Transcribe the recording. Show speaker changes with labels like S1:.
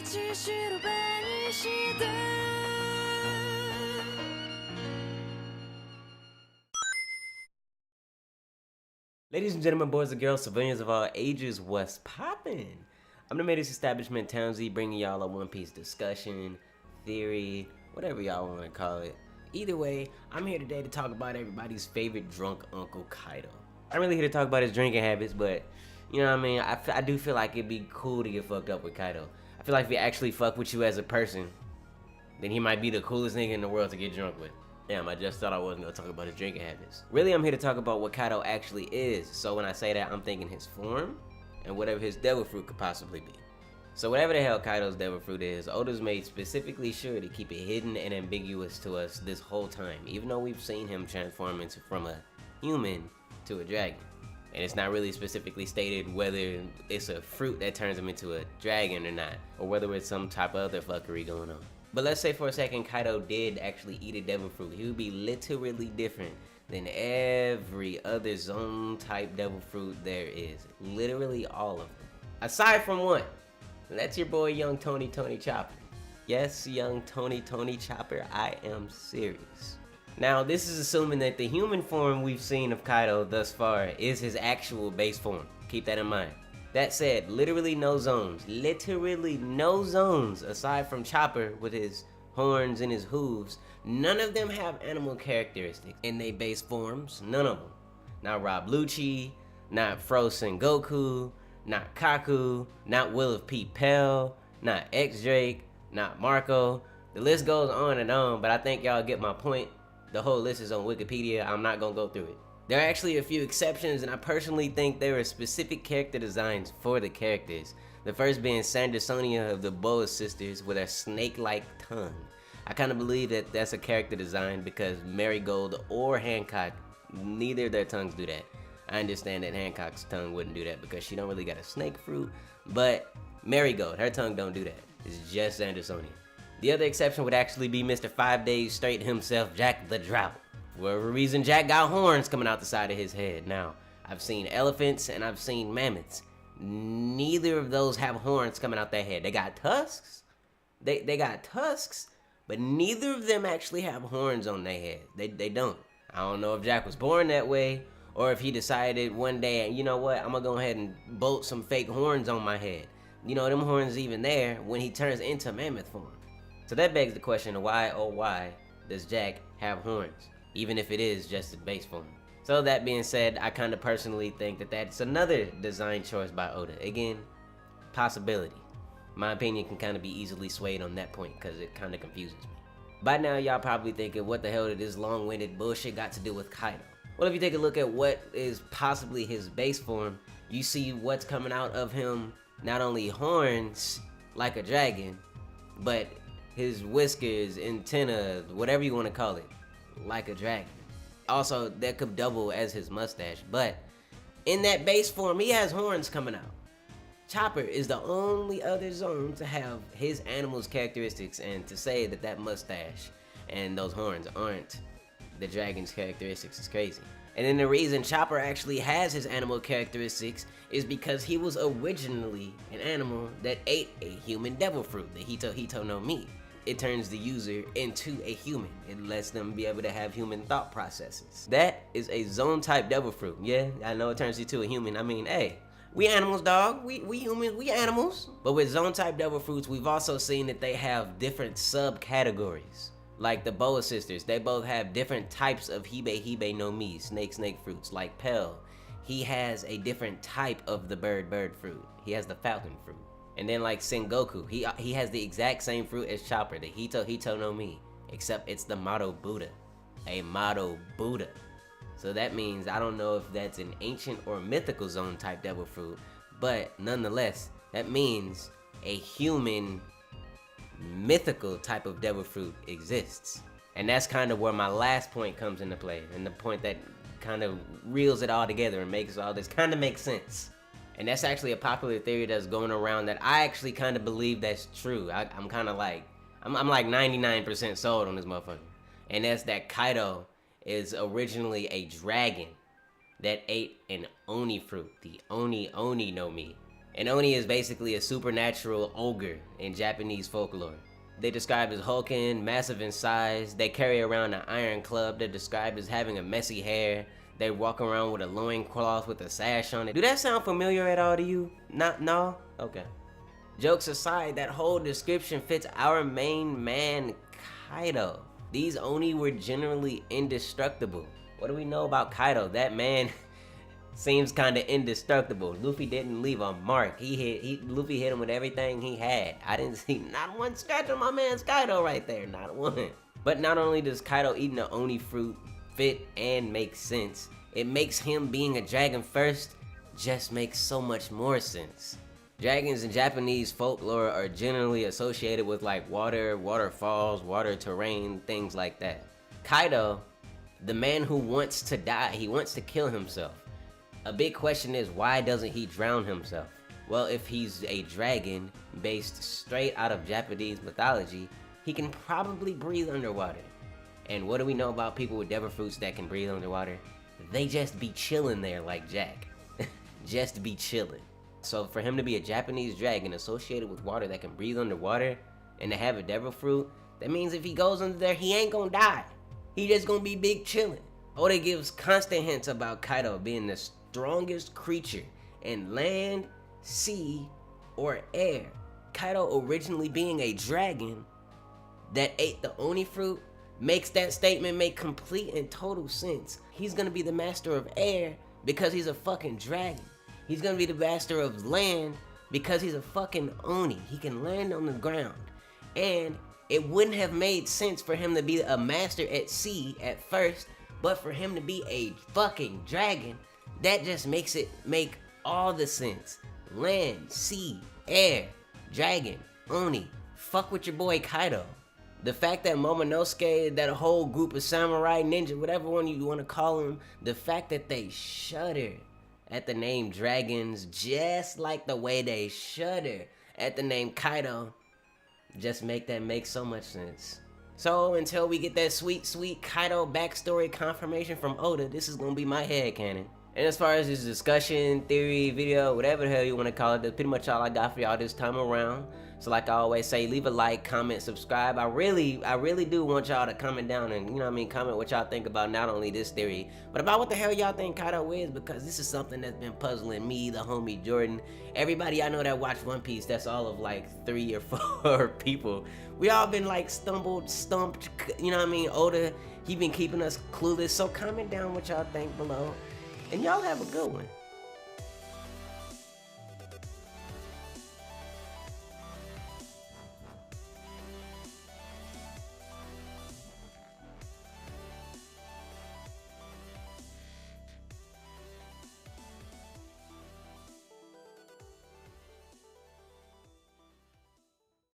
S1: Ladies and gentlemen, boys and girls, civilians of all ages, what's poppin'? I'm the Maid's Establishment Townzie, bringing y'all a One Piece discussion, theory, whatever y'all want to call it. Either way, I'm here today to talk about everybody's favorite drunk Uncle Kaido. I'm really here to talk about his drinking habits, but you know what I mean? I do feel like it'd be cool to get fucked up with Kaido. I feel like if he actually fuck with you as a person, then he might be the coolest nigga in the world to get drunk with. Damn, I just thought I wasn't gonna talk about his drinking habits. Really, I'm here to talk about what Kaido actually is. So when I say that, I'm thinking his form and whatever his devil fruit could possibly be. So whatever the hell Kaido's devil fruit is, Oda's made specifically sure to keep it hidden and ambiguous to us this whole time, even though we've seen him transform from a human to a dragon. And it's not really specifically stated whether it's a fruit that turns him into a dragon or not, or whether it's some type of other fuckery going on. But let's say for a second Kaido did actually eat a devil fruit. He would be literally different than every other zone type devil fruit there is. Literally all of them. Aside from one. That's your boy Young Tony Chopper. Yes, Young Tony Chopper, I am serious. Now this is assuming that the human form we've seen of Kaido thus far is his actual base form. Keep that in mind. That said, literally no zones aside from Chopper with his horns and his hooves. None of them have animal characteristics in their base forms, none of them. Not Rob Lucci, not Frozen Goku, not Kaku, not Will of Pete Pell, not X Drake, not Marco. The list goes on, but I think y'all get my point. The whole list is on Wikipedia, I'm not gonna go through it. There are actually a few exceptions, and I personally think there are specific character designs for the characters. The first being Sandersonia of the Boa sisters with a snake-like tongue. I kind of believe that that's a character design because Marigold or Hancock, neither of their tongues do that. I understand that Hancock's tongue wouldn't do that because she don't really got a snake fruit, but Marigold, her tongue don't do that. It's just Sandersonia. The other exception would actually be Mr. 5 Days Straight himself, Jack the Drought. For whatever reason, Jack got horns coming out the side of his head. Now, I've seen elephants and I've seen mammoths. Neither of those have horns coming out their head. They got tusks. They got tusks, but neither of them actually have horns on their head. They don't. I don't know if Jack was born that way or if he decided one day, you know what, I'm gonna go ahead and bolt some fake horns on my head. You know, them horns even there when he turns into mammoth form. So that begs the question of why, oh why, does Jack have horns? Even if it is just a base form. So that being said, I kind of personally think that that's another design choice by Oda. Again, possibility. My opinion can kind of be easily swayed on that point because it kind of confuses me. By now, y'all probably thinking, what the hell did this long-winded bullshit got to do with Kaido? Well, if you take a look at what is possibly his base form, you see what's coming out of him, not only horns like a dragon, but his whiskers, antenna, whatever you want to call it, like a dragon. Also, that could double as his mustache, but in that base form, he has horns coming out. Chopper is the only other zone to have his animal's characteristics, and to say that that mustache and those horns aren't the dragon's characteristics is crazy. And then the reason Chopper actually has his animal characteristics is because he was originally an animal that ate a human devil fruit, the Hito no Mi. It turns the user into a human. It lets them be able to have human thought processes. That is a zone type devil fruit. Yeah, I know it turns you to a human. I mean, hey, we animals, dog. We humans, we animals. But with zone type devil fruits, we've also seen that they have different subcategories. Like the Boa sisters, they both have different types of Hibe no Mi, snake fruits. Like Pell, he has a different type of the bird fruit. He has the falcon fruit. And then like Sengoku, he has the exact same fruit as Chopper, the Hito no Mi, except it's the Mado Buddha, a Mado Buddha. So that means, I don't know if that's an ancient or mythical zone type devil fruit, but nonetheless, that means a human mythical type of devil fruit exists. And that's kind of where my last point comes into play, and the point that kind of reels it all together and makes all this kind of make sense. And that's actually a popular theory that's going around that I actually kind of believe that's true. I'm kind of like, I'm like 99% sold on this motherfucker. And that's that Kaido is originally a dragon that ate an Oni fruit, the Oni no Mi. And Oni is basically a supernatural ogre in Japanese folklore. They described as hulking, massive in size. They carry around an iron club. They're described as having a messy hair. They walk around with a loincloth with a sash on it. Do that sound familiar at all to you? No? Okay. Jokes aside, that whole description fits our main man, Kaido. These Oni were generally indestructible. What do we know about Kaido? That man seems kinda indestructible. Luffy didn't leave a mark. Luffy hit him with everything he had. I didn't see not one scratch on my man's Kaido right there, not one. But not only does Kaido eating the Oni fruit fit and make sense, it makes him being a dragon first just makes so much more sense. Dragons in Japanese folklore are generally associated with like water, waterfalls, water terrain, things like that. Kaido, the man who wants to die, he wants to kill himself. A big question is, why doesn't he drown himself? Well, if he's a dragon based straight out of Japanese mythology, he can probably breathe underwater. And what do we know about people with devil fruits that can breathe underwater? They just be chilling there like Jack. Just be chilling. So for him to be a Japanese dragon associated with water that can breathe underwater and to have a devil fruit, that means if he goes under there, he ain't gonna die. He just gonna be big chilling. Oda gives constant hints about Kaido being the strongest creature in land, sea, or air. Kaido originally being a dragon that ate the Oni fruit makes that statement make complete and total sense. He's gonna be the master of air because he's a fucking dragon. He's gonna be the master of land because he's a fucking Oni. He can land on the ground. And it wouldn't have made sense for him to be a master at sea at first, but for him to be a fucking dragon, that just makes it make all the sense. Land, sea, air, dragon, Oni. Fuck with your boy Kaido. The fact that Momonosuke, that whole group of samurai, ninja, whatever one you want to call them, the fact that they shudder at the name dragons, just like the way they shudder at the name Kaido, just make so much sense. So until we get that sweet, sweet Kaido backstory confirmation from Oda, this is gonna be my headcanon. And as far as this discussion, theory, video, whatever the hell you want to call it, that's pretty much all I got for y'all this time around. So like I always say, leave a like, comment, subscribe. I really do want y'all to comment down and, you know what I mean, comment what y'all think about not only this theory, but about what the hell y'all think Kaido is, because this is something that's been puzzling me, the homie Jordan, everybody I know that watch One Piece, that's all of like 3 or 4 people. We all been like stumped, you know what I mean? Oda, he been keeping us clueless, so comment down what y'all think below. And y'all have a good one.